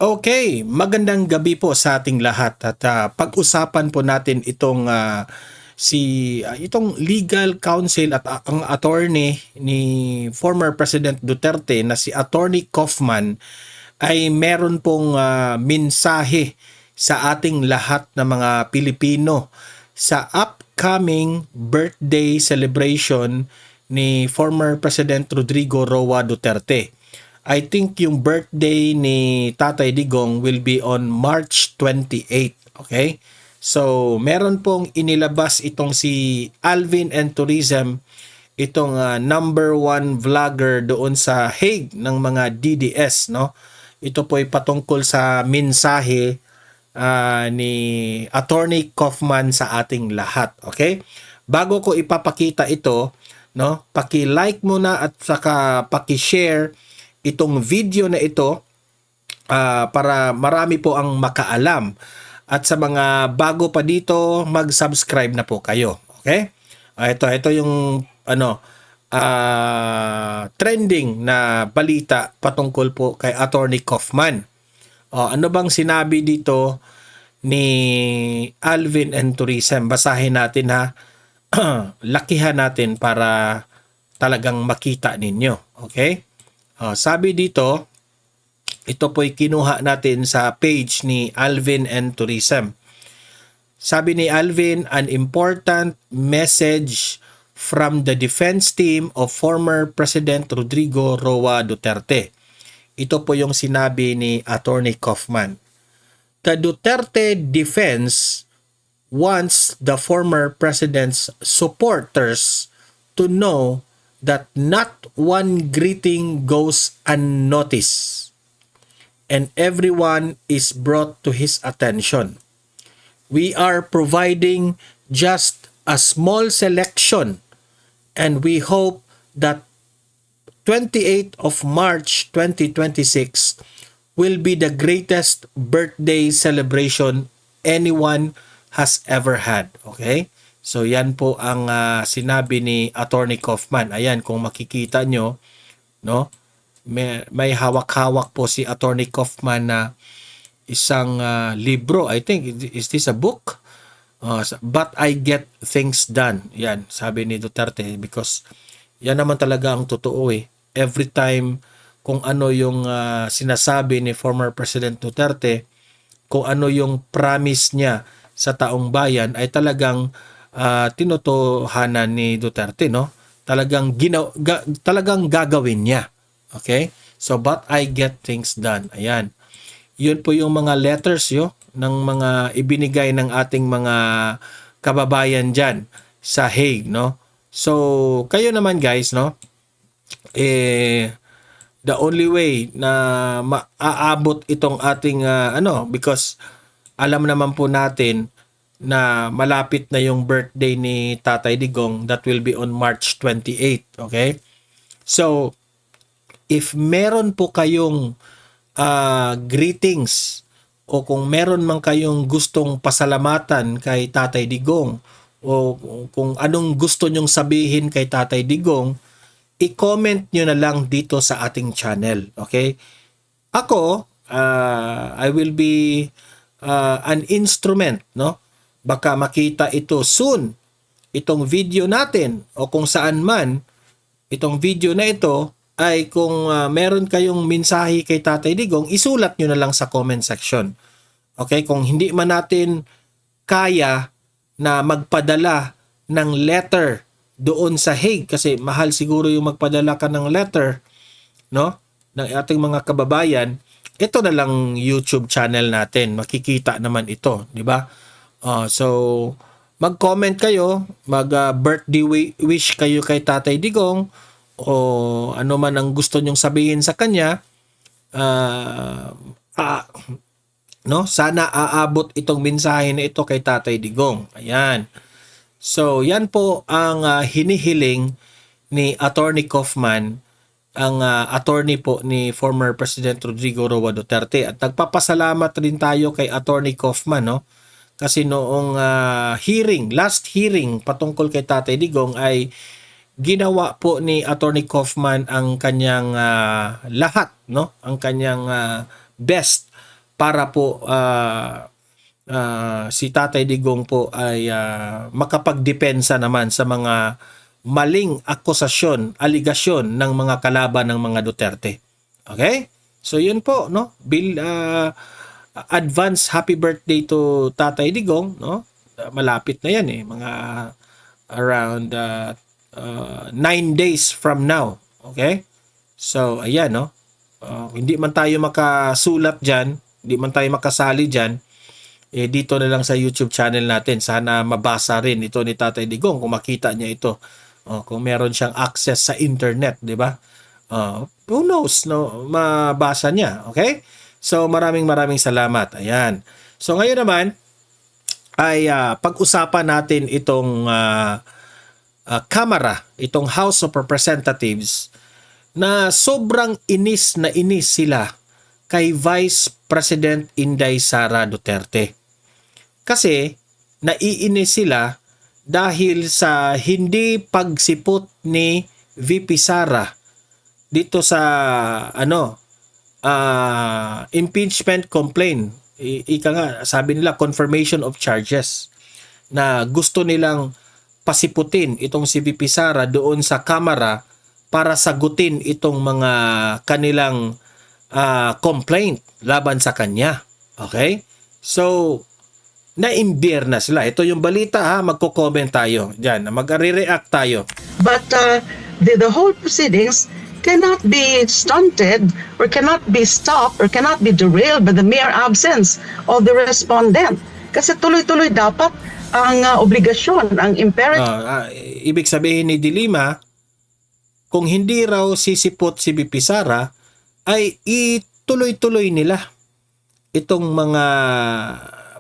Okay, magandang gabi po sa ating lahat at pag-usapan po natin itong itong legal counsel at ang attorney ni former President Duterte na si Attorney Kaufman ay meron pong mensahe sa ating lahat na mga Pilipino sa upcoming birthday celebration ni former President Rodrigo Roa Duterte. I think yung birthday ni Tatay Digong will be on March 28, okay? So, meron pong inilabas itong si Alvin and Tourism, itong number one vlogger doon sa Hague ng mga DDS, no? Ito po ay patungkol sa mensahe ni Attorney Kaufman sa ating lahat, okay? Bago ko ipapakita ito, no? Paki-like muna at saka paki-share itong video na ito para marami po ang makaalam. At sa mga bago pa dito, mag-subscribe na po kayo. Okay? Ito yung trending na balita patungkol po kay Attorney Kaufman. Ano bang sinabi dito ni Alvin and Tourism? Basahin natin ha. Lakihan natin para talagang makita ninyo. Okay? Sabi dito, ito po'y kinuha natin sa page ni Alvin and Tourism. Sabi ni Alvin, an important message from the defense team of former President Rodrigo Roa Duterte. Ito po yung sinabi ni Attorney Kaufman. The Duterte defense wants the former president's supporters to know that not one greeting goes unnoticed and everyone is brought to his attention. We are providing just a small selection and we hope that 28th of March 2026 will be the greatest birthday celebration anyone has ever had. Okay? So yan po ang sinabi ni Attorney Kaufman. Ayan, kung makikita nyo, no? May hawak-hawak po si Attorney Kaufman na isang libro. I think, is this a book? But I get things done. Yan, sabi ni Duterte. Because yan naman talaga ang totoo eh. Every time kung ano yung sinasabi ni former President Duterte, kung ano yung promise niya sa taong bayan ay talagang tinutuhanan ni Duterte, no? Talagang talagang gagawin niya. Okay? So but I get things done. Ayan. Yun po yung mga letters ng mga ibinigay ng ating mga kababayan diyan sa Hague, no? So kayo naman guys, no? The only way na maaabot itong ating because alam naman po natin na malapit na yung birthday ni Tatay Digong, that will be on March 28, okay? So, if meron po kayong greetings o kung meron man kayong gustong pasalamatan kay Tatay Digong o kung anong gusto nyong sabihin kay Tatay Digong, i-comment nyo na lang dito sa ating channel, okay? Ako, I will be an instrument, no? Baka makita ito soon, itong video natin o kung saan man, itong video na ito ay kung meron kayong mensahe kay Tatay Digong, isulat nyo na lang sa comment section. Okay? Kung hindi man natin kaya na magpadala ng letter doon sa Hague, kasi mahal siguro yung magpadala ka ng letter, no? Ng ating mga kababayan, ito na lang YouTube channel natin, makikita naman ito, di ba? So, mag-comment kayo, mag-birthday wish kayo kay Tatay Digong, o ano man ang gusto nyong sabihin sa kanya, no? Sana aabot itong mensahe na ito kay Tatay Digong. Ayan. So, yan po ang hinihiling ni Attorney Kaufman, ang attorney po ni former President Rodrigo Roa Duterte. At nagpapasalamat rin tayo kay Attorney Kaufman, no? Kasi noong last hearing patungkol kay Tatay Digong ay ginawa po ni Attorney Kaufman ang kanyang lahat, no? Ang kanyang best para po si Tatay Digong po ay makapagdepensa naman sa mga maling akusasyon, aligasyon ng mga kalaban ng mga Duterte. Okay? So yun po, no? Advance happy birthday to Tatay Digong, no? Malapit na yan eh, mga around 9 days from now. Okay? So ayan, no? Hindi man tayo makasulat dyan, hindi man tayo makasali dyan, dito na lang sa YouTube channel natin. Sana mabasa rin ito ni Tatay Digong kung makita niya ito. Kung meron siyang access sa internet, di ba? Who knows, no? Mabasa niya. Okay? So maraming salamat. Ayan. So ngayon naman ay pag-usapan natin itong Kamara, itong House of Representatives, na sobrang inis na inis sila kay Vice President Inday Sara Duterte. Kasi naiinis sila dahil sa hindi pagsipot ni VP Sara dito sa impeachment complaint. Ika nga, sabi nila confirmation of charges, na gusto nilang pasiputin itong si VP Sara doon sa Kamara para sagutin itong mga kanilang complaint laban sa kanya. Okay? So, na-imbir na sila. Ito yung balita ha, magko-comment tayo diyan, mag-react tayo. But the whole proceedings cannot be stunted or cannot be stopped or cannot be derailed by the mere absence of the respondent. Kasi tuloy-tuloy dapat ang obligasyon, ang imperative. Ibig sabihin ni Dilima, kung hindi raw sisipot si VP Sara, ay ituloy-tuloy nila itong mga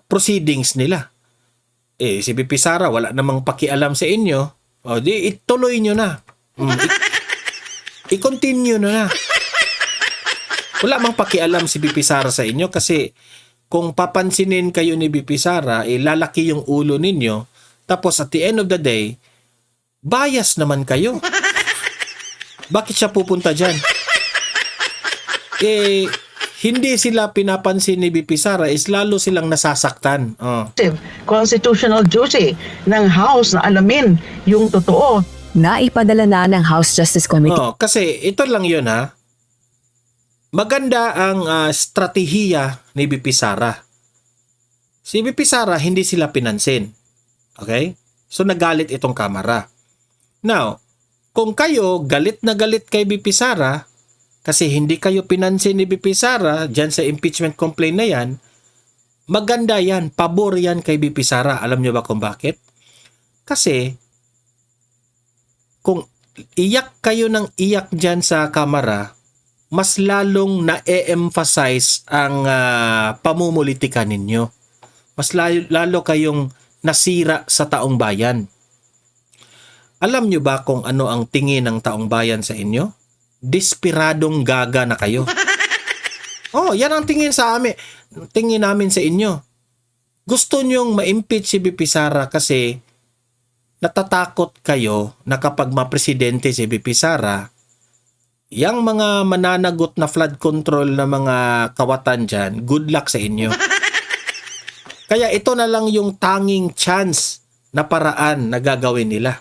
proceedings nila. Si VP Sara wala namang pakialam sa inyo, di ituloy nyo na. I-continue na. Wala mang pakialam si VP Sara sa inyo kasi kung papansinin kayo ni VP Sara, lalaki yung ulo ninyo, tapos at the end of the day, bias naman kayo. Bakit siya pupunta dyan? Hindi sila pinapansin ni VP Sara, is lalo silang nasasaktan. Constitutional duty ng House na alamin yung totoo. Naipadala na ng House Justice Committee. Kasi ito lang yun ha. Maganda ang strategiya ni VP Sara. Si VP Sara, hindi sila pinansin. Okay? So nagalit itong Kamara. Now, kung kayo galit na galit kay VP Sara kasi hindi kayo pinansin ni VP Sara dyan sa impeachment complaint na yan, maganda yan, pabor yan kay VP Sara. Alam nyo ba kung bakit? Kasi kung iyak kayo ng iyak dyan sa Kamara, mas lalong na-emphasize ang pamumulitika ninyo. Mas lalo kayong nasira sa taong bayan. Alam nyo ba kung ano ang tingin ng taong bayan sa inyo? Despiradong gaga na kayo. Yan ang tingin sa amin. Tingin namin sa inyo. Gusto nyong ma-impeach si VP Sara kasi natatakot kayo na kapag mapresidente si VP Sara, yang mga mananagot na flood control na mga kawatan dyan, good luck sa inyo. Kaya ito na lang yung tanging chance na paraan na gagawin nila.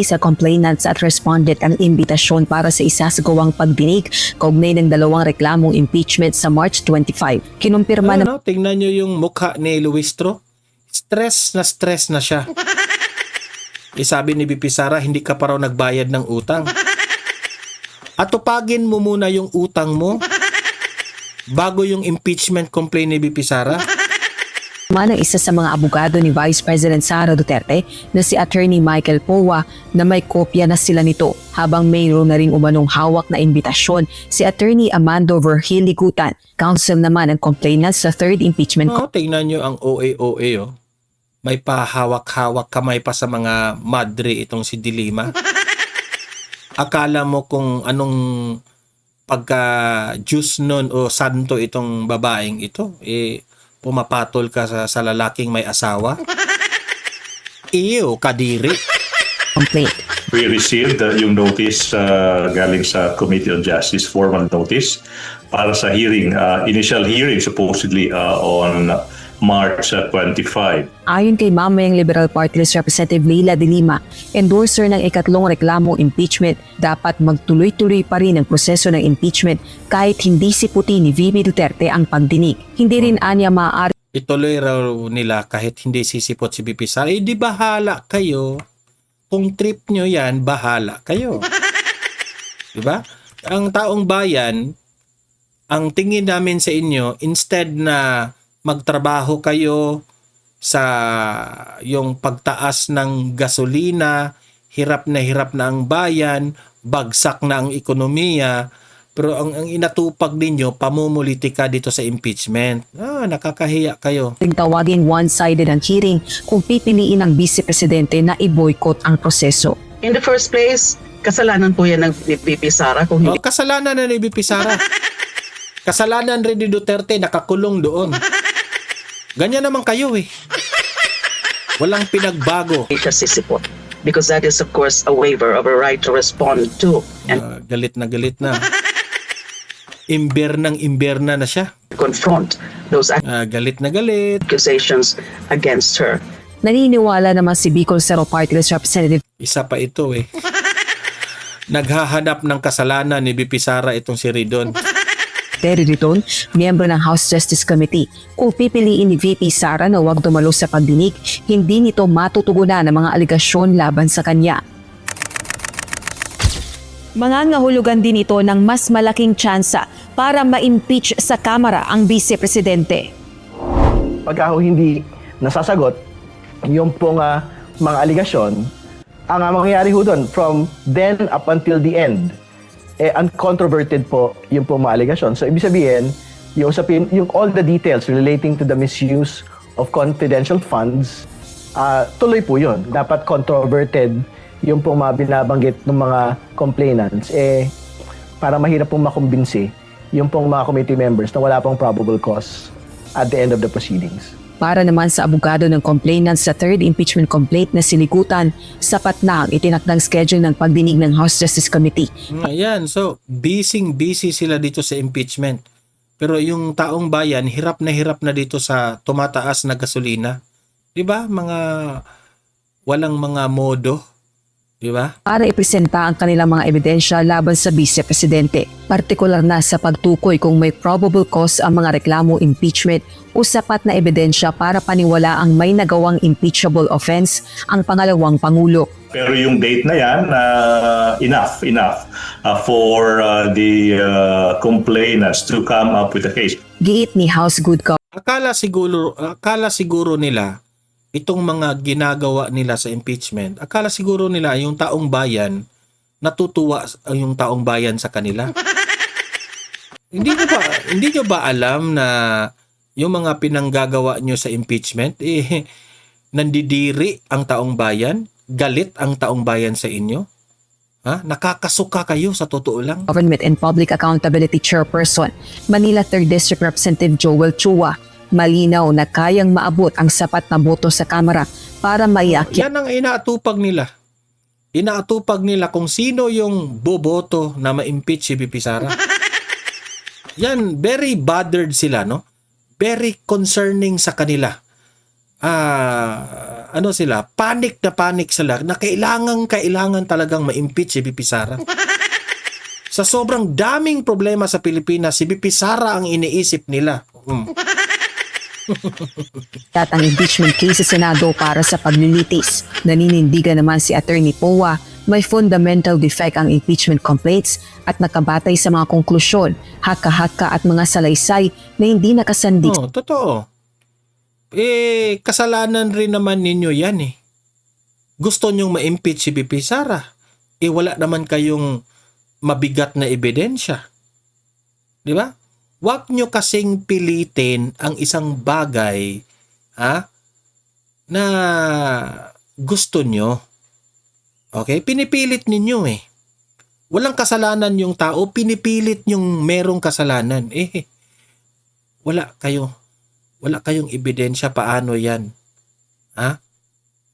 Sa complainants at respondent ang imbitasyon para sa isasagawang pagdinig kaugnay ng dalawang reklamong impeachment sa March 25. Kinumpirma na tingnan nyo yung mukha ni Luistro. Stress na siya. Sabi ni VP Sara, hindi ka pa raw nagbayad ng utang. Atupagin mo muna yung utang mo bago yung impeachment complaint ni VP Sara. ng isa sa mga abogado ni Vice President Sara Duterte na si Attorney Michael Powa na may kopya na sila nito, habang mayroon na ring umanong hawak na imbitasyon si Attorney Amando Verhiligutan, counsel naman ng complainant sa third impeachment. Tingnan nyo ang OA. May pahawak-hawak kamay pa sa mga madre itong si Dilima. Akala mo kung anong pagka-juice nun o santo itong babaeng ito, pumapatol ka sa lalaking may asawa? Iyo, kadiri. Complaint. We received yung notice galing sa Committee on Justice, formal notice, para sa hearing, initial hearing supposedly on March 25. Ayon kay mamayang Liberal Party List Representative Leila de Lima, endorser ng ikatlong reklamong impeachment, dapat magtuloy-tuloy pa rin ang proseso ng impeachment kahit hindi siputin ni VP Duterte ang pagdinig. Hindi rin anya maaari Ituloy raw nila kahit hindi sisipot si BP Sara. Eh, di bahala kayo. Kung trip nyo yan, bahala kayo. Diba? Ang taong bayan, ang tingin namin sa inyo, instead na magtrabaho kayo sa yung pagtaas ng gasolina, hirap na ang bayan, bagsak na ang ekonomiya, pero ang inatupag ninyo, pamumulitika dito sa impeachment. Nakakahiya kayo. tawagin one-sided ang hearing kung pipiliin ng Vice Presidente na i-boycott ang proseso. In the first place, kasalanan po yan ng VP Sara kung hindi Kasalanan na ni BP Sara. Kasalanan rin ni Duterte, nakakulong doon. Ganyan naman kayo eh. Walang pinagbago. siya sisipot. Because that is of course a waiver of a right to respond to and Galit na. Imberna na siya. confront those Galit na galit. accusations against her. Naniniwala naman si Bicol Zero Party List Representative Isa pa ito eh. Naghahanap ng kasalanan ni BP Sara itong si Ridon. Terry Riton, miyembro ng House Justice Committee. Kung pipiliin ni VP Sara na huwag dumalo sa pagdinig, hindi nito matutugunan ang mga aligasyon laban sa kanya. Mangangahulugan din ito ng mas malaking tsansa para ma-impeach sa Kamara ang Vice Presidente. Pagka ho hindi nasasagot yung pong mga aligasyon, ang mangyayari ho doon from then up until the end, uncontroverted po yung pong mga aligasyon. So ibig sabihin, yung all the details relating to the misuse of confidential funds, tuloy po yun. Dapat controverted yung pong mga binabanggit ng mga complainants, para mahirap pong makumbinsi yung pong mga committee members na wala pong probable cause at the end of the proceedings. Para naman sa abogado ng complainant sa third impeachment complaint na sinikutan, sapat na ang itinakdang schedule ng pagdinig ng House Justice Committee. Ayan, so busy sila dito sa impeachment. Pero yung taong bayan, hirap na dito sa tumataas na gasolina. 'Di ba? Walang mga modo. 'Di ba? Para ipresenta ang kanilang mga ebidensya laban sa Vice Presidente, partikular na sa pagtukoy kung may probable cause ang mga reklamo impeachment o sapat na ebidensya para paniwala ang may nagawang impeachable offense ang pangalawang Pangulo. Pero yung date na yan, enough for the complainants to come up with a case. Giit ni House Good Akala siguro nila itong mga ginagawa nila sa impeachment. Akala siguro nila yung taong bayan natutuwa yung taong bayan sa kanila. Hindi nyo ba alam na yung mga pinanggagawa nyo sa impeachment, nandidiri ang taong bayan, galit ang taong bayan sa inyo? Nakakasuka kayo sa totoo lang. Government and Public Accountability Chairperson, Manila 3rd District Representative Joel Chua, malinaw na kayang maabot ang sapat na boto sa Kamara para maiakyat. Yan ang inaatupag nila. Inaatupag nila kung sino yung boboto na ma-impeach si BP Sara. Yan, very bothered sila, no? Very concerning sa kanila. Sila, panic sila na kailangan talagang ma-impeach si BP Sara. Sa sobrang daming problema sa Pilipinas, si BP Sara ang iniisip nila. At ang impeachment case sa Senado para sa paglilitis. Naninindigan naman si Attorney Powa, may fundamental defect ang impeachment complaints at nakabatay sa mga konklusyon, haka-haka at mga salaysay na hindi nakasandig. Totoo. Kasalanan rin naman ninyo yan eh. Gusto nyong ma-impeach si BP Sara. Wala naman kayong mabigat na ebidensya. Di ba? Huwag nyo kasing pilitin ang isang bagay na gusto nyo. Okay? Pinipilit ninyo eh. Walang kasalanan yung tao, pinipilit yung merong kasalanan. Wala kayong ebidensya paano yan.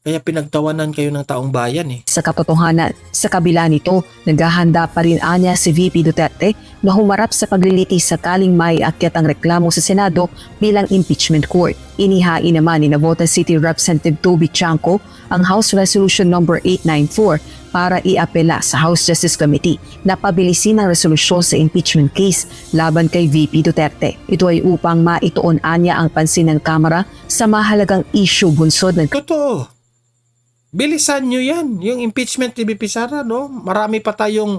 Kaya pinagtawanan kayo ng taong bayan eh. Sa katotohanan, sa kabila nito, naghahanda pa rin anya si VP Duterte na humarap sa paglilitis sakaling may akyat ang reklamo sa Senado bilang impeachment court. Inihain naman ni Navotas City Representative Toby Chanco ang House Resolution No. 894 para iapela sa House Justice Committee na pabilisin ang resolusyon sa impeachment case laban kay VP Duterte. Ito ay upang maituon anya ang pansin ng Kamara sa mahalagang issue bunsod ng Totoo. Bilisan nyo yan. Yung impeachment ni VP Sara, no? Marami pa tayong...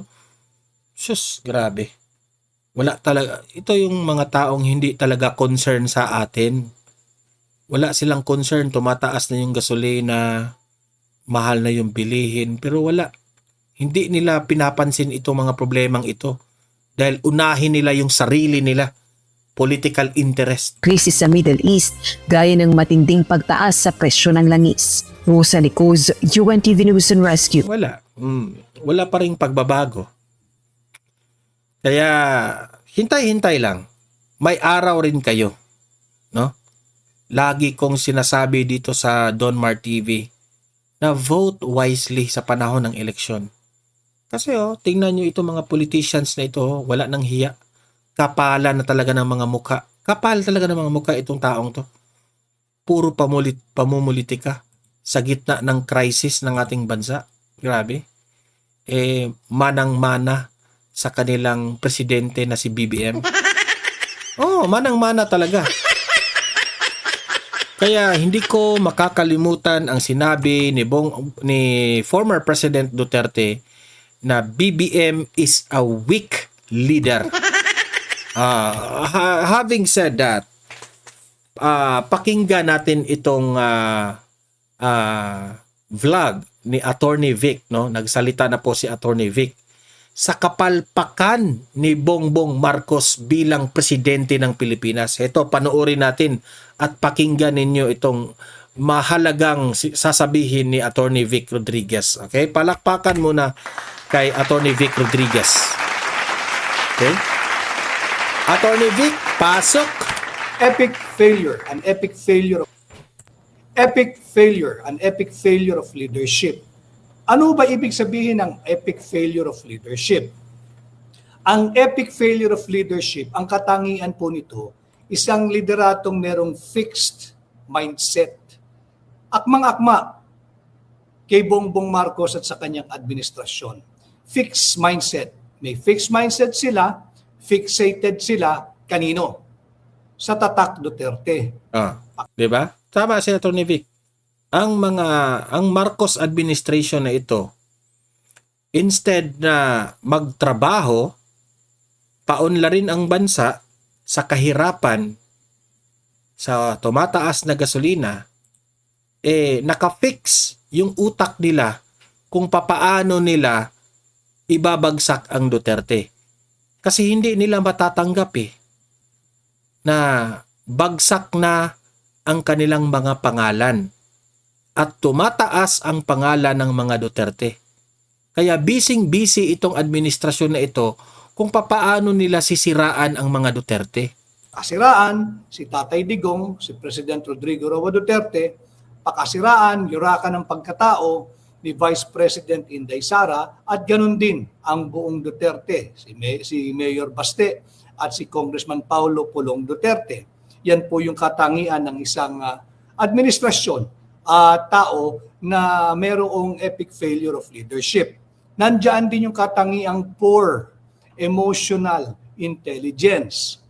Sus, grabe. Wala talaga. Ito yung mga taong hindi talaga concern sa atin. Wala silang concern. Tumataas na yung gasolina. Mahal na yung bilihin. Pero wala. Hindi nila pinapansin itong mga problemang ito. Dahil unahin nila yung sarili nila. Political interest. krisis sa Middle East gaya ng matinding pagtaas sa presyo ng langis. Rosa Nicos, UNTV News and Rescue. Wala. Wala pa ring pagbabago. Kaya, hintay-hintay lang. May araw rin kayo. No? Lagi kong sinasabi dito sa Don Mar TV na vote wisely sa panahon ng eleksyon. Kasi tingnan nyo itong mga politicians na ito, wala nang hiya. Kapala na talaga ng mga muka. Kapal talaga ng mga muka itong taong to. Puro pamumulitika sa gitna ng crisis ng ating bansa. Grabe. Manang-mana sa kanilang presidente na si BBM. Manang-mana talaga. Kaya hindi ko makakalimutan ang sinabi ni former President Duterte na BBM is a weak leader. Having said that, pakinggan natin itong vlog ni Attorney Vic, no? Nagsalita na po si Attorney Vic sa kapalpakan ni Bongbong Marcos bilang presidente ng Pilipinas. Ito, panoorin natin at pakinggan ninyo itong mahalagang sasabihin ni Attorney Vic Rodriguez. Okay? Palakpakan muna kay Attorney Vic Rodriguez. Okay? Attorney Vic, pasok. Epic failure, an epic failure of leadership. Ano ba ibig sabihin ng epic failure of leadership? Ang epic failure of leadership, ang katangian po nito, isang lideratong merong fixed mindset. Akmang-akma kay Bongbong Marcos at sa kanyang administrasyon. Fixed mindset. May fixed mindset sila, fixated sila kanino? Sa tatak Duterte. Di ba? Tama si Atty. Vic. Ang Marcos administration na ito, instead na magtrabaho, paunlarin ang bansa sa kahirapan, sa tumataas na gasolina, nakafix yung utak nila kung papaano nila ibabagsak ang Duterte. Kasi hindi nila matatanggap na bagsak na ang kanilang mga pangalan at tumataas ang pangalan ng mga Duterte. Kaya busy itong administrasyon na ito kung papaano nila sisiraan ang mga Duterte. Pakasiraan, si Tatay Digong, si President Rodrigo Roa Duterte, pakasiraan, yurakan ng pagkatao ni Vice President Inday Sara at ganun din ang buong Duterte, si Mayor Baste at si Congressman Paulo Pulong Duterte. Yan po yung katangian ng isang administrasyon tao na merong epic failure of leadership. Nandiyan din yung katangiang poor emotional intelligence.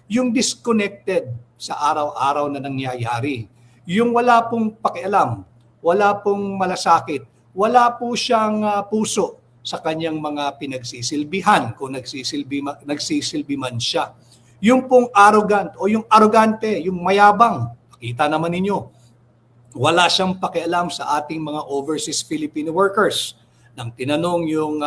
Yung disconnected sa araw-araw na nangyayari. Yung wala pong pakialam, wala pong malasakit, wala po siyang puso sa kanyang mga pinagsisilbihan kung nagsisilbi man siya. Yung pong arrogant o yung arrogante, yung mayabang, kita naman ninyo, wala siyang pakialam sa ating mga overseas Filipino workers. Nang tinanong yung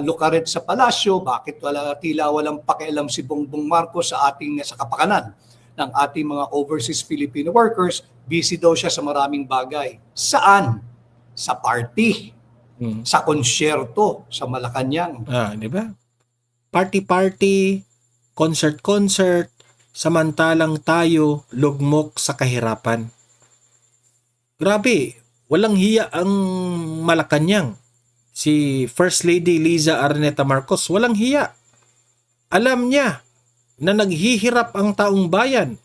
lukaret sa palasyo, bakit tila walang pakialam si Bongbong Marcos sa kapakanan ng ating mga overseas Filipino workers, busy daw siya sa maraming bagay. Saan? Sa party. Sa konsyerto sa Malacanang. Di ba? Party-party, concert-concert, samantalang tayo lugmok sa kahirapan. Grabe, walang hiya ang Malacanang. Si First Lady Liza Araneta Marcos, walang hiya. Alam niya na naghihirap ang taong bayan.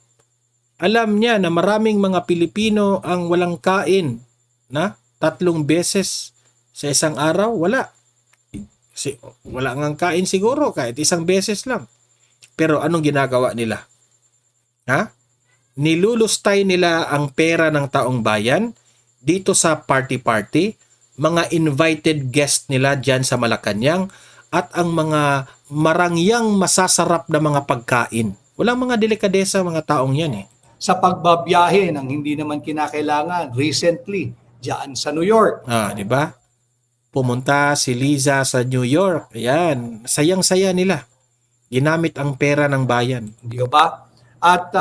Alam niya na maraming mga Pilipino ang walang kain na 3 beses sa isang araw, wala. Kasi wala ngang kain siguro kahit isang beses lang. Pero anong ginagawa nila? Ha? Nilulustay nila ang pera ng taong bayan dito sa party-party, mga invited guest nila dyan sa Malacanang, at ang mga marangyang masasarap na mga pagkain. Walang mga delikadesa mga taong yan eh. Sa pagbabiyahe ng hindi naman kinakailangan, recently, diyan sa New York. Di ba? Pumunta si Liza sa New York. Ayan, sayang-saya nila. Ginamit ang pera ng bayan. Di ba? At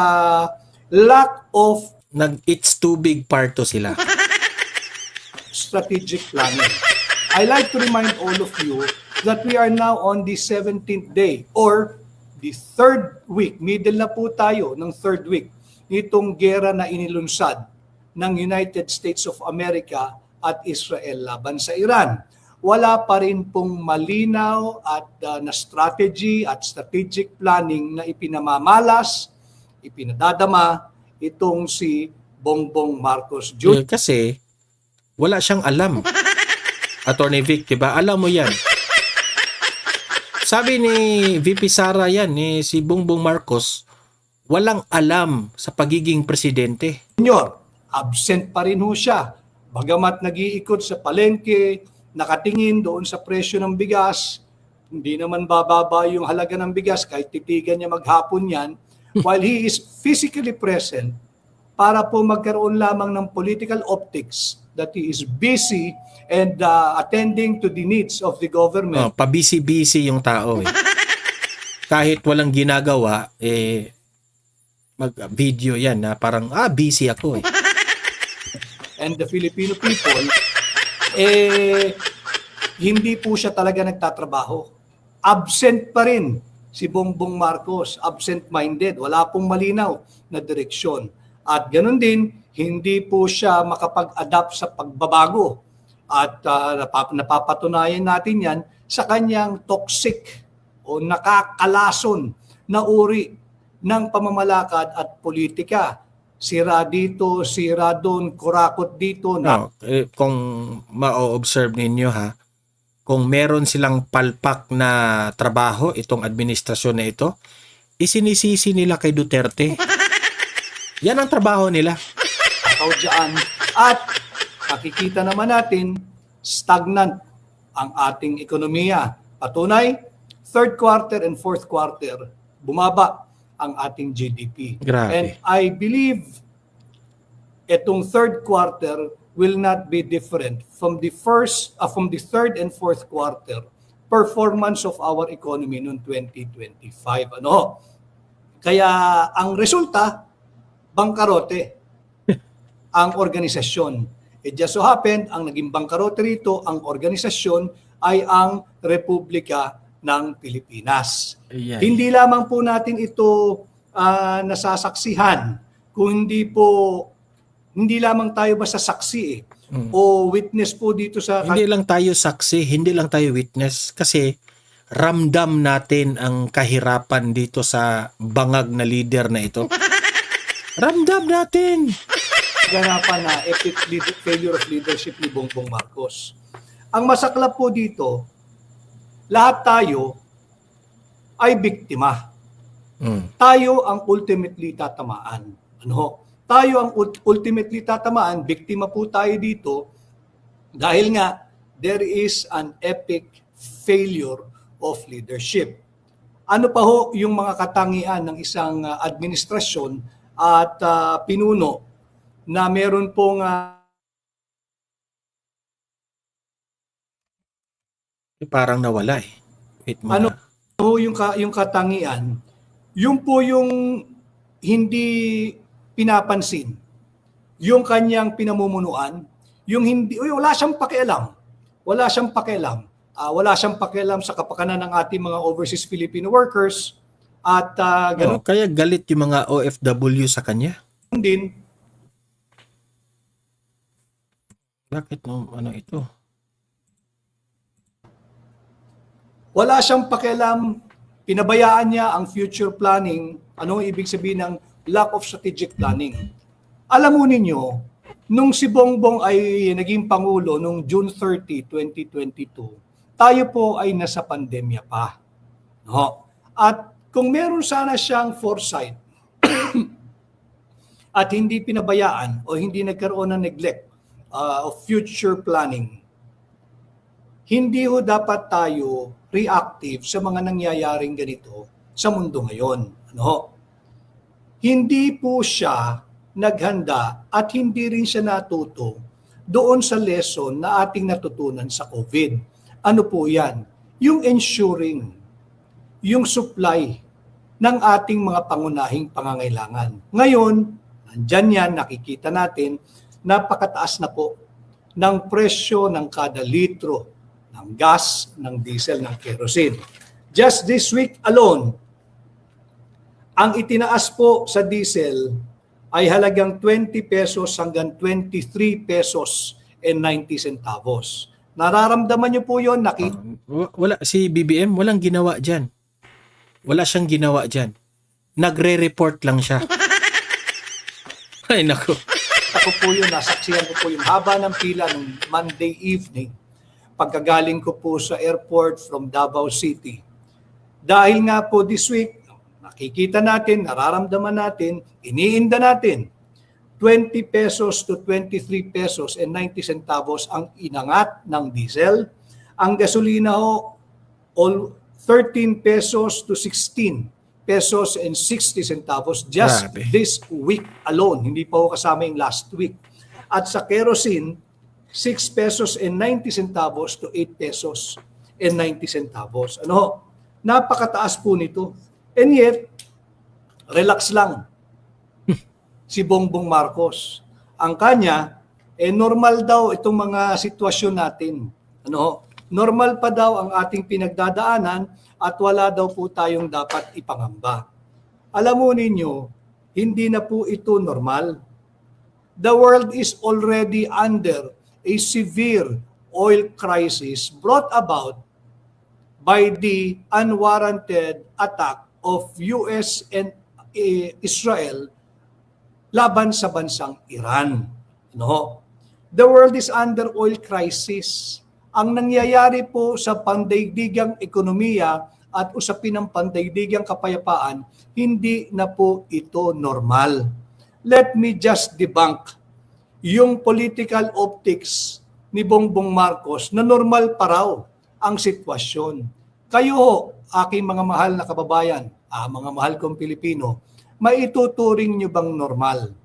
lack of It's too big parto sila. strategic planning. I like to remind all of you that we are now on the 17th day or the 3rd week. Middle na po tayo ng 3rd week nitong gera na inilunsad ng United States of America at Israel laban sa Iran. Wala pa rin pong malinaw at na strategy at strategic planning na ipinamamalas, ipinadadama itong si Bongbong Marcos Jr. Kasi wala siyang alam. Attorney Vic, diba? Alam mo yan. Sabi ni VP Sara yan, ni si Bongbong Marcos, walang alam sa pagiging presidente. Absent pa rin ho siya. Bagamat nag-iikot sa palengke, nakatingin doon sa presyo ng bigas, hindi naman bababa yung halaga ng bigas kahit titigan niya maghapon yan, while he is physically present para po magkaroon lamang ng political optics that he is busy and attending to the needs of the government. Pabisi-bisi yung tao eh. Kahit walang ginagawa, mag-video yan na parang, busy ako eh. And the Filipino people, hindi po siya talaga nagtatrabaho. Absent pa rin si Bongbong Marcos, absent-minded, wala pong malinaw na direksyon. At ganun din, hindi po siya makapag-adapt sa pagbabago. At napapatunayan natin yan sa kanyang toxic o nakakalason na uri ng pamamalakad at politika. Sira dito, sira doon, kurakot dito. Kung ma-observe ninyo ha, kung meron silang palpak na trabaho, itong administrasyon na ito, isinisisi nila kay Duterte. Yan ang trabaho nila. Tao dyan. At makikita naman natin, stagnant ang ating ekonomiya. Patunay, 3rd quarter and 4th quarter, bumaba ang ating GDP. Grabe. And I believe itong 3rd quarter will not be different from the 3rd and 4th quarter performance of our economy noong 2025. Kaya ang resulta, bangkarote ang organisasyon. It just so happened, ang naging bangkarote rito, ang organisasyon ay ang Republika ng Pilipinas. Ayan. Hindi lamang po natin ito nasasaksihan, kung hindi lamang tayo basta saksi o witness po dito sa... Hindi lang tayo saksi, hindi lang tayo witness, kasi ramdam natin ang kahirapan dito sa bangag na leader na ito. Ramdam natin! Ganapan na epic failure of leadership ni Bongbong Marcos. Ang masaklap po dito, lahat tayo ay biktima. Tayo ang ultimately tatamaan. Tayo ang ultimately tatamaan, biktima po tayo dito dahil nga there is an epic failure of leadership. Ano pa ho yung mga katangian ng isang administrasyon at pinuno na meron pong parang nawala eh. Wait mo na. ho yung katangian, yung po yung hindi pinapansin, yung kanyang pinamumunuan, yung hindi, wala siyang pakialam. Wala siyang pakialam. Wala siyang pakialam sa kapakanan ng ating mga overseas Filipino workers at ganoon Kaya galit yung mga OFW sa kanya. din Bakit no, ano ito? Wala siyang pakialam, pinabayaan niya ang future planning. Ano ang ibig sabihin ng lack of strategic planning? Alam mo ninyo, nung si Bongbong ay naging Pangulo nung June 30, 2022, tayo po ay nasa pandemya pa. No? At kung meron sana siyang foresight at hindi pinabayaan o hindi nagkaroon ng neglect of future planning, hindi ho dapat tayo reactive sa mga nangyayaring ganito sa mundo ngayon. Ano? Hindi po siya naghanda at hindi rin siya natuto doon sa lesson na ating natutunan sa COVID. Ano po yan? Yung ensuring, yung supply ng ating mga pangunahing pangangailangan. Ngayon, nandyan yan, nakikita natin, napakataas na po ng presyo ng kada litro ng gas, ng diesel, ng kerosene. Just this week alone, ang itinaas po sa diesel ay halagang 20 pesos hanggang 23 pesos and 90 centavos. Nararamdaman niyo po yun, Wala, si BBM, walang ginawa dyan. Wala siyang ginawa dyan. Nagre-report lang siya. Ay, naku. ako po yun, nasaksihan ko po yung haba ng pila ng Monday evening pagkagaling ko po sa airport from Davao City. Dahil nga po this week, nakikita natin, nararamdaman natin, iniinda natin, 20 pesos to 23 pesos and 90 centavos ang inangat ng diesel. Ang gasolina ho, 13 pesos to 16 pesos and 60 centavos just Grabe. this week alone. Hindi pa ho kasama yung last week. At sa kerosene, 6 pesos and 90 centavos to 8 pesos and 90 centavos. Ano ho? Napakataas po nito. And yet, relax lang si Bongbong Marcos. Ang kanya, normal daw itong mga sitwasyon natin. Ano ho? Normal pa daw ang ating pinagdadaanan at wala daw po tayong dapat ipangamba. Alam mo ninyo, hindi na po ito normal. The world is already under a severe oil crisis brought about by the unwarranted attack of US and Israel laban sa bansang Iran. No? The world is under oil crisis. Ang nangyayari po sa pandaigdigang ekonomiya at usapin ng pandaigdigang kapayapaan, hindi na po ito normal. Let me just debunk yung political optics ni Bongbong Marcos na normal pa raw ang sitwasyon. Kayo ho, aking mga mahal na kababayan, mga mahal kong Pilipino, maituturing nyo bang normal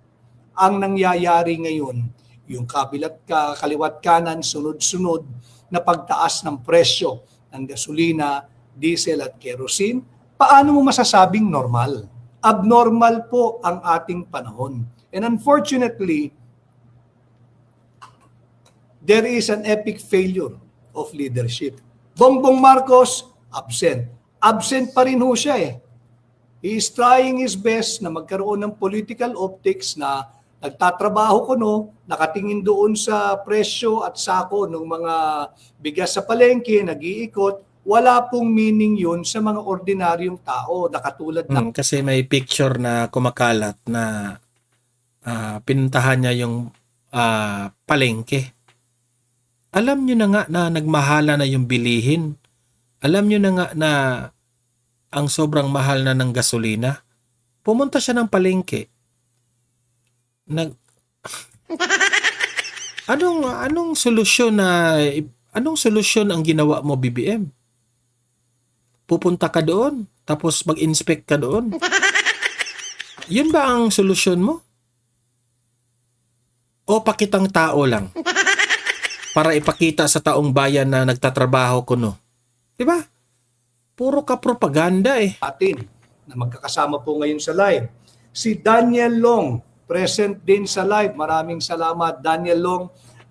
ang nangyayari ngayon, yung kaliwat kanan, sunod-sunod na pagtaas ng presyo ng gasolina, diesel at kerosene? Paano mo masasabing normal? Abnormal po ang ating panahon. And unfortunately, there is an epic failure of leadership. Bongbong Marcos, absent. Absent pa rin ho siya eh. He is trying his best na magkaroon ng political optics na nagtatrabaho ko nakatingin doon sa presyo at sako ng mga bigas sa palengke, nag-iikot. Wala pong meaning yun sa mga ordinaryong tao na katulad ng Kasi may picture na kumakalat na pinuntahan niya yung palengke. Alam nyo na nga na nagmahala na yung bilihin. Alam nyo na nga na ang sobrang mahal na ng gasolina. Pumunta siya ng palengke. Anong solusyon ang ginawa mo, BBM? Pupunta ka doon, tapos mag-inspect ka doon. Yun ba ang solusyon mo? O pakitang tao lang? Para ipakita sa taong bayan na nagtatrabaho ko, no? Diba? Puro ka propaganda eh. atin na magkakasama po ngayon sa live. Si Daniel Long, present din sa live. Maraming salamat, Daniel Long.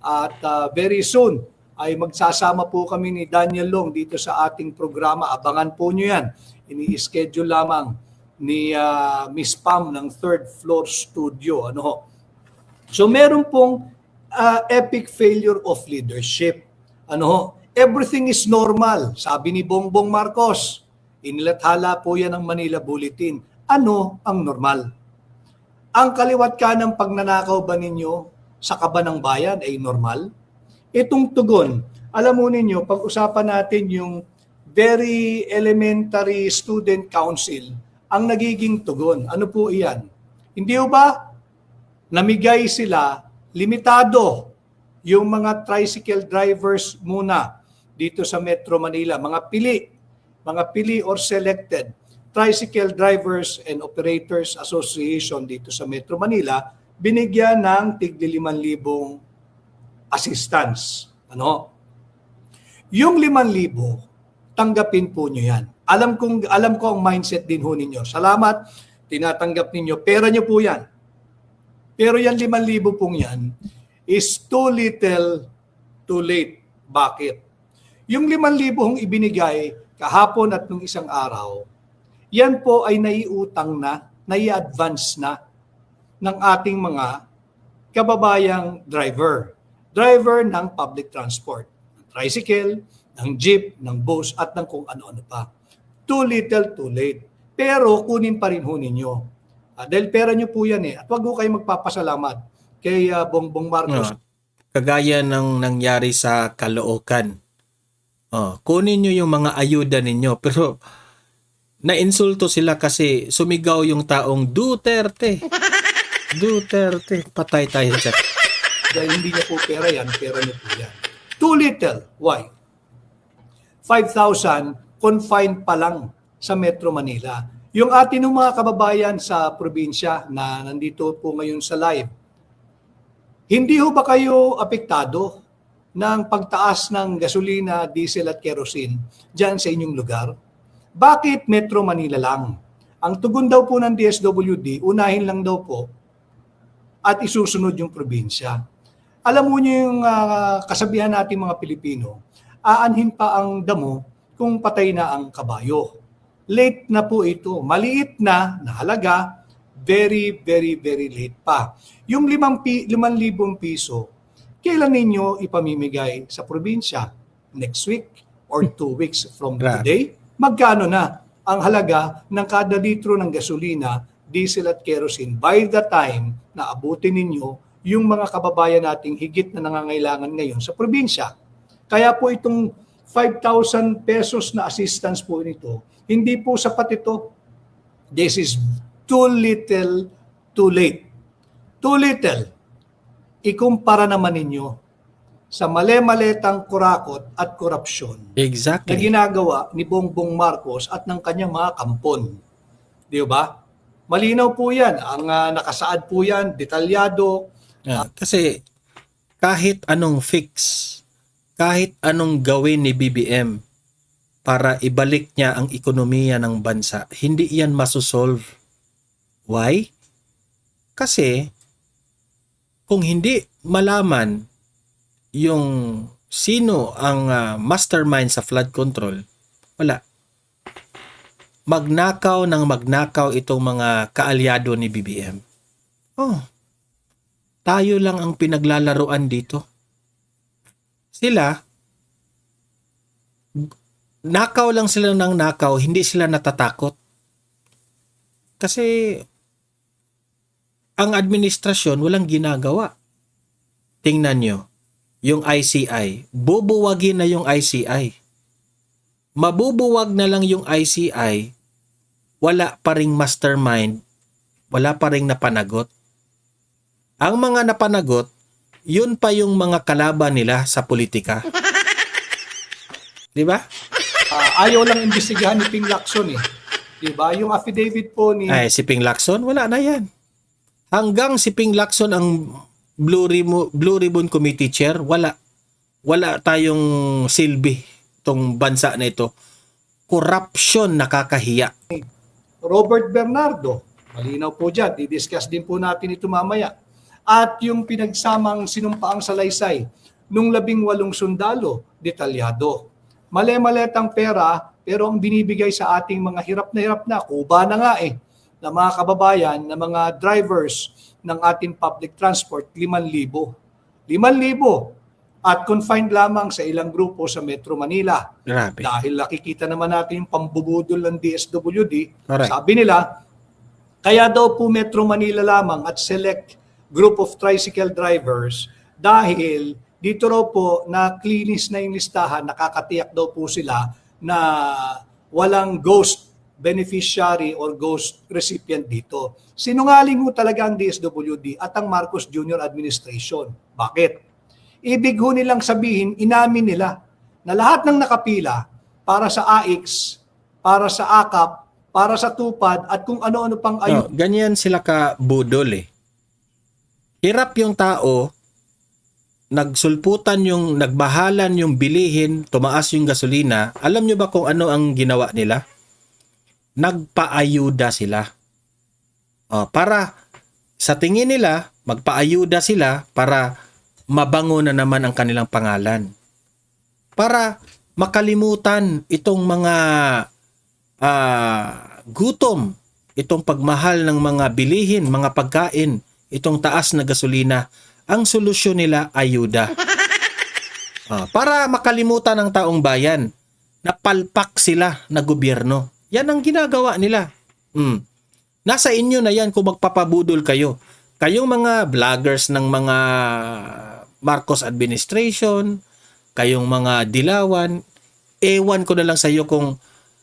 At very soon ay magsasama po kami ni Daniel Long dito sa ating programa. Abangan po nyo yan. Ini-schedule lamang ni Miss Pam ng Third Floor Studio. So meron pong epic failure of leadership. Ano, everything is normal, sabi ni Bongbong Marcos. Inilathala po yan ng Manila Bulletin. Ano ang normal? Ang kaliwat ka ng pagnanakaw ba ninyo sa kaba ng bayan ay normal? Itong tugon, alam mo ninyo, pag-usapan natin yung very elementary student council, ang nagiging tugon. Ano po iyan? Hindi ba namigay sila, limitado yung mga tricycle drivers muna dito sa Metro Manila, mga pili or selected Tricycle Drivers and Operators Association dito sa Metro Manila, binigyan ng tigli 5,000 assistance. Ano? Yung 5,000, tanggapin po nyo yan. Alam ko ang mindset din ho ninyo. Salamat, tinatanggap ninyo. Pera nyo po yan. Pero yan 5,000 pong yan is too little, too late. Bakit? Yung 5,000 ibinigay kahapon at nung isang araw, yan po ay naiutang na, nai-advance na ng ating mga kababayang driver. Driver ng public transport. Ng tricycle, ng jeep, ng bus, at ng kung ano-ano pa. Too little, too late. Pero kunin pa rin ho ninyo. Dahil pera nyo po yan eh. At wag ho kayo magpapasalamat kay Bongbong Marcos. Kagaya ng nangyari sa Caloocan. Kunin nyo yung mga ayuda ninyo. Pero nainsulto sila kasi sumigaw yung taong Duterte. Duterte. Patay tayo dyan. Dahil hindi niya po pera yan, pera niya po yan. Too little. Why? 5,000 confined pa lang sa Metro Manila. Yung atin mga kababayan sa probinsya na nandito po ngayon sa live, hindi ho ba kayo apektado ng pagtaas ng gasolina, diesel at kerosene dyan sa inyong lugar? Bakit Metro Manila lang? Ang tugon daw po ng DSWD, unahin lang daw po at isusunod yung probinsya. Alam mo niyo yung kasabihan natin mga Pilipino, aanhin pa ang damo kung patay na ang kabayo. Late na po ito. Maliit na halaga, very, very, very late pa. Yung 5,000 piso, kailan ninyo ipamimigay sa probinsya? Next week or 2 weeks from today? Magkano na ang halaga ng kada litro ng gasolina, diesel at kerosene by the time na abutin ninyo yung mga kababayan nating higit na nangangailangan ngayon sa probinsya? Kaya po itong 5,000 pesos na assistance po nito, hindi po sapat ito. This is too little, too late. Too little. Ikumpara naman ninyo sa mali-maletang kurakot at korupsyon na Exactly. ginagawa ni Bongbong Marcos at ng kanyang mga kampon. Di ba? Malinaw po yan. Ang nakasaad po yan, detalyado. Kasi kahit anong fix, kahit anong gawin ni BBM para ibalik niya ang ekonomiya ng bansa, hindi yan masosolve. Why? Kasi kung hindi malaman yung sino ang mastermind sa flood control, wala. Magnakaw ng magnakaw itong mga kaalyado ni BBM. Tayo lang ang pinaglalaruan dito. Sila, nakaw lang sila ng nakaw, hindi sila natatakot. Kasi ang administrasyon walang ginagawa. Tingnan nyo, yung ICI, bubuwagin na yung ICI. Mabubuwag na lang yung ICI, wala pa ring mastermind, wala pa ring napanagot. Ang mga napanagot, yun pa yung mga kalaban nila sa politika. Di ba? Ayaw lang imbestigahan ni Ping Lacson eh. Di ba? Yung affidavit po ni... Ay, si Ping Lacson, wala na yan. Hanggang si Ping Lacson ang Blue Ribbon Committee Chair, wala. Wala tayong silbi itong bansa na ito. Corruption, nakakahiya. Robert Bernardo, malinaw po dyan, didiscuss din po natin ito mamaya. At yung pinagsamang sinumpaang salaysay nung 18 sundalo, detalyado. Mali-maletang pera, pero ang binibigay sa ating mga hirap na, kuba na nga eh, na mga kababayan, na mga drivers ng ating public transport, 5,000. 5,000 at confined lamang sa ilang grupo sa Metro Manila. Grabe. Dahil nakikita naman natin yung pambubudol ng DSWD, Correct. sabi nila, kaya daw po Metro Manila lamang at select group of tricycle drivers dahil dito raw po na klinis na yung listahan, nakakatiyak daw po sila na walang ghost beneficiary or ghost recipient dito. Sinungaling ho talaga ang DSWD at ang Marcos Jr. Administration. Bakit? Ibig ho nilang sabihin, inamin nila na lahat ng nakapila para sa AIX, para sa AKAP, para sa TUPAD at kung ano-ano pang No, ganyan sila ka budol eh. Hirap yung tao, nagsulputan yung, nagbahalan yung bilihin, tumaas yung gasolina. Alam nyo ba kung ano ang ginawa nila? Nagpaayuda sila. Para sa tingin nila, magpaayuda sila para mabango na naman ang kanilang pangalan. Para makalimutan itong mga gutom, itong pagmahal ng mga bilihin, mga pagkain, itong taas na gasolina. Ang solusyon nila, ayuda. Para makalimutan ng taong bayan, napalpak sila na gobyerno. Yan ang ginagawa nila. Nasa inyo na yan kung magpapabudol kayo. Kayong mga vloggers ng mga Marcos administration, kayong mga dilawan, ewan ko na lang sa iyo kung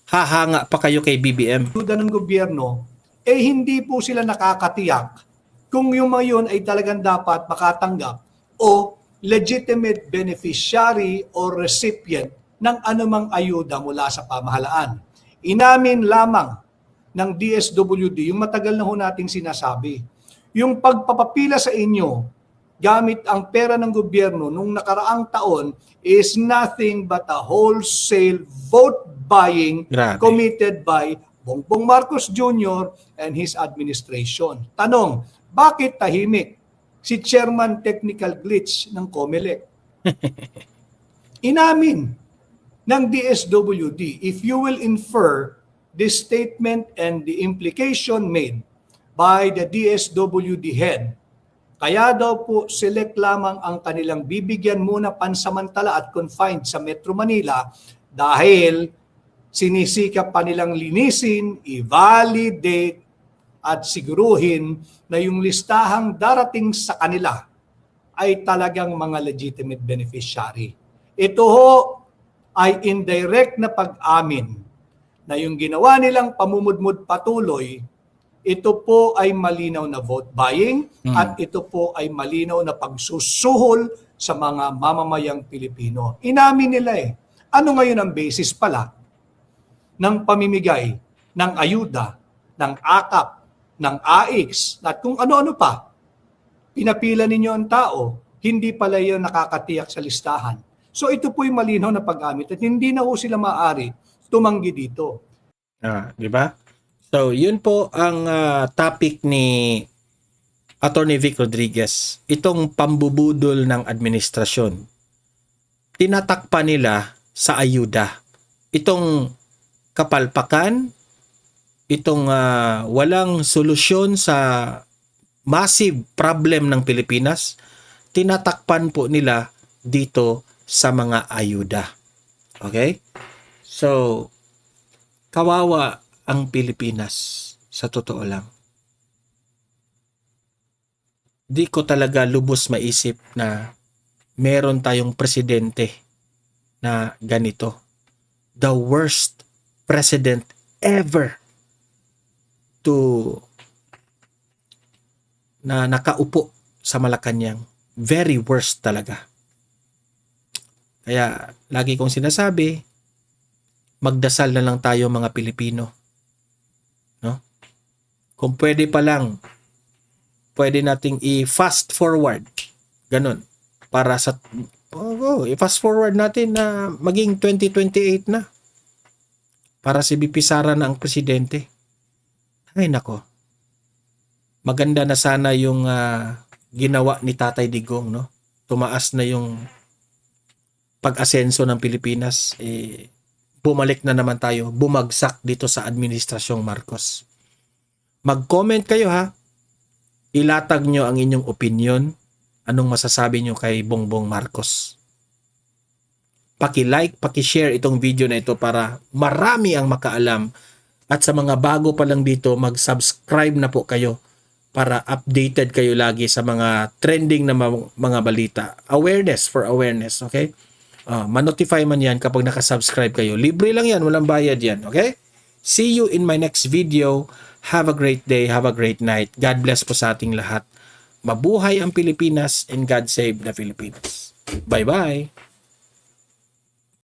hahanga pa kayo kay BBM. ayuda ng gobyerno, hindi po sila nakakatiyak kung yung mga yun ay talagang dapat makatanggap o legitimate beneficiary or recipient ng anumang ayuda mula sa pamahalaan. Inamin lamang ng DSWD, yung matagal na ho nating sinasabi, yung pagpapapila sa inyo gamit ang pera ng gobyerno nung nakaraang taon is nothing but a wholesale vote buying Grabe. committed by Bongbong Marcos Jr. and his administration. Tanong, bakit tahimik si Chairman Technical Glitch ng COMELEC? Inamin ng DSWD, if you will infer this statement and the implication made by the DSWD head, kaya daw po select lamang ang kanilang bibigyan muna pansamantala at confined sa Metro Manila dahil sinisikap pa nilang linisin, i-validate at siguruhin na yung listahang darating sa kanila ay talagang mga legitimate beneficiary. Ito ho ay indirect na pag-amin na yung ginawa nilang pamumudmud patuloy, ito po ay malinaw na vote buying at ito po ay malinaw na pagsusuhol sa mga mamamayang Pilipino. Inamin nila Ano ngayon ang basis pala ng pamimigay ng ayuda, ng AKAP, ng AIX, at kung ano-ano pa? Pinapila ninyo ang tao, hindi pala yun nakakatiyak sa listahan. So ito po'y malinaw na pag-amit at hindi na ho sila maaari tumanggi dito. Di ba? So, yun po ang topic ni Attorney Vic Rodriguez. Itong pambubudol ng administrasyon. Tinatakpan nila sa ayuda. Itong kapalpakan, itong walang solusyon sa massive problem ng Pilipinas, tinatakpan po nila dito sa mga ayuda. Okay? So, kawawa ang Pilipinas sa totoo lang. Di ko talaga lubos maisip na meron tayong presidente na ganito. The worst president ever na nakaupo sa Malacanang. Very worst talaga. Kaya lagi kong sinasabi, magdasal na lang tayo mga Pilipino. No? Kung pwede pa lang, pwede nating i-fast forward. Ganun. Para sa i-fast forward natin na maging 2028 na. Para si BP Sara na ang presidente. Ay nako. Maganda na sana yung ginawa ni Tatay Digong, no? Tumaas na yung pag-asenso ng Pilipinas. Bumalik na naman tayo, bumagsak dito sa administrasyong Marcos. Mag-comment kayo ha. Ilatag nyo ang inyong opinion Anong masasabi nyo kay Bongbong Marcos? Paki-like, paki-share itong video na ito para marami ang makaalam. At sa mga bago pa lang dito, mag-subscribe na po kayo para updated kayo lagi sa mga trending na mga balita. Awareness for awareness, okay? Ma-notify man yan kapag nakasubscribe kayo. Libre lang yan, walang bayad yan, okay? See you in my next video. Have a great day, have a great night. God bless po sa ating lahat. Mabuhay ang Pilipinas and God save the Philippines. Bye-bye!